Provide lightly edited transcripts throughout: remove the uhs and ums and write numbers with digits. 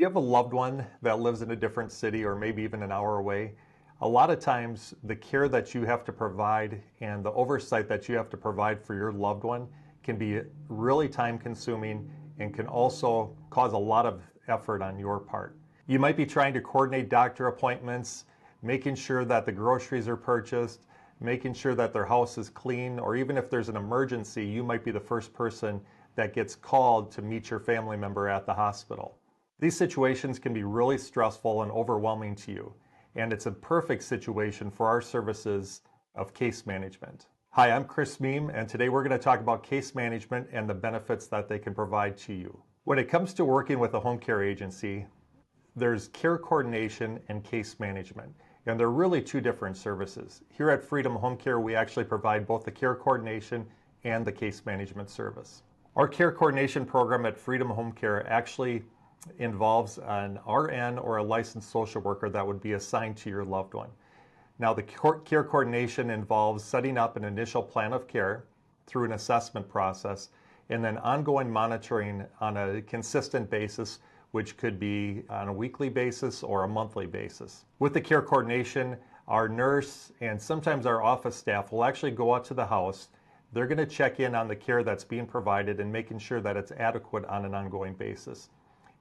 You have a loved one that lives in a different city or maybe even an hour away. A lot of times the care that you have to provide and the oversight that you have to provide for your loved one can be really time consuming and can also cause a lot of effort on your part. You might be trying to coordinate doctor appointments, making sure that the groceries are purchased, making sure that their house is clean, or even if there's an emergency, you might be the first person that gets called to meet your family member at the hospital. These situations can be really stressful and overwhelming to you, and it's a perfect situation for our services of case management. Hi, I'm Chris Meem, and today we're going to talk about case management and the benefits that they can provide to you. When it comes to working with a home care agency, there's care coordination and case management, and they're really two different services. Here at Freedom Home Care, we actually provide both the care coordination and the case management service. Our care coordination program at Freedom Home Care actually involves an RN or a licensed social worker that would be assigned to your loved one. Now, the care coordination involves setting up an initial plan of care through an assessment process and then ongoing monitoring on a consistent basis, which could be on a weekly basis or a monthly basis. With the care coordination, our nurse and sometimes our office staff will actually go out to the house. They're going to check in on the care that's being provided and making sure that it's adequate on an ongoing basis.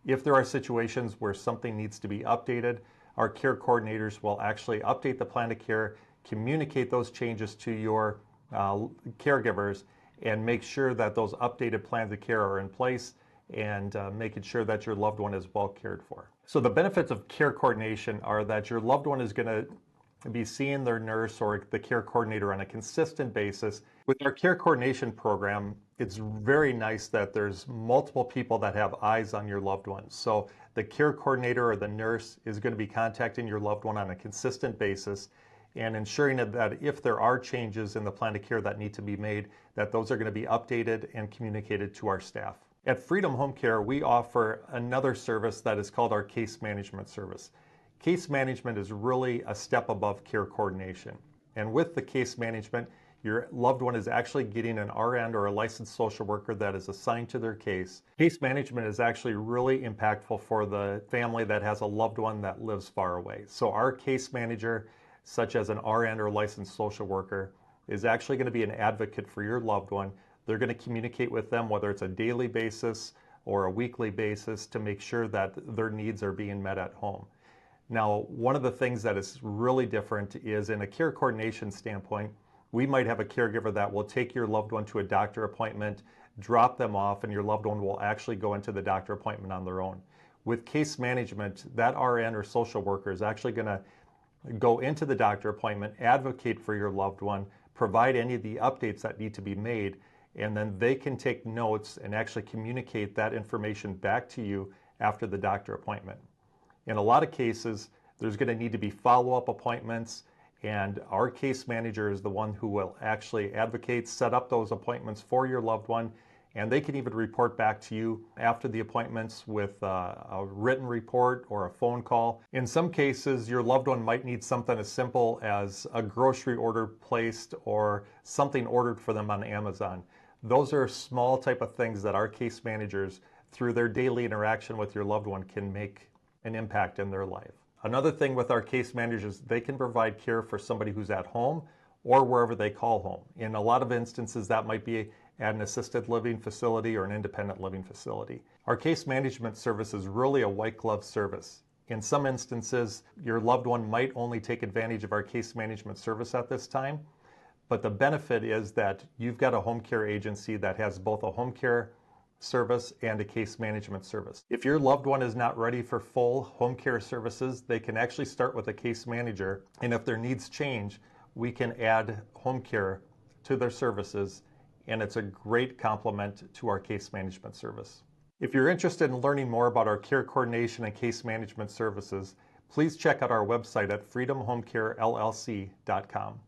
If there are situations where something needs to be updated, our care coordinators will actually update the plan of care, communicate those changes to your caregivers, and make sure that those updated plans of care are in place and making sure that your loved one is well cared for. So the benefits of care coordination are that your loved one is going to be seeing their nurse or the care coordinator on a consistent basis. With our care coordination program, it's very nice that there's multiple people that have eyes on your loved one. So the care coordinator or the nurse is going to be contacting your loved one on a consistent basis and ensuring that if there are changes in the plan of care that need to be made, that those are going to be updated and communicated to our staff. At Freedom Home Care, we offer another service that is called our case management service. Case management is really a step above care coordination. And with the case management, your loved one is actually getting an RN or a licensed social worker that is assigned to their case. Case management is actually really impactful for the family that has a loved one that lives far away. So our case manager, such as an RN or licensed social worker, is actually going to be an advocate for your loved one. They're going to communicate with them, whether it's a daily basis or a weekly basis, to make sure that their needs are being met at home. Now, one of the things that is really different is in a care coordination standpoint, we might have a caregiver that will take your loved one to a doctor appointment, drop them off, and your loved one will actually go into the doctor appointment on their own. With case management, that RN or social worker is actually going to go into the doctor appointment, advocate for your loved one, provide any of the updates that need to be made, and then they can take notes and actually communicate that information back to you after the doctor appointment. In a lot of cases, there's going to need to be follow-up appointments, and our case manager is the one who will actually advocate, set up those appointments for your loved one, and they can even report back to you after the appointments with a written report or a phone call. In some cases, your loved one might need something as simple as a grocery order placed or something ordered for them on Amazon. Those are small type of things that our case managers, through their daily interaction with your loved one, can make an impact in their life. Another thing with our case managers, they can provide care for somebody who's at home or wherever they call home. In a lot of instances, that might be at an assisted living facility or an independent living facility. Our case management service is really a white glove service. In some instances, your loved one might only take advantage of our case management service at this time, but the benefit is that you've got a home care agency that has both a home care service and a case management service. If your loved one is not ready for full home care services, they can actually start with a case manager, and if their needs change, we can add home care to their services, and it's a great complement to our case management service. If you're interested in learning more about our care coordination and case management services, please check out our website at freedomhomecarellc.com.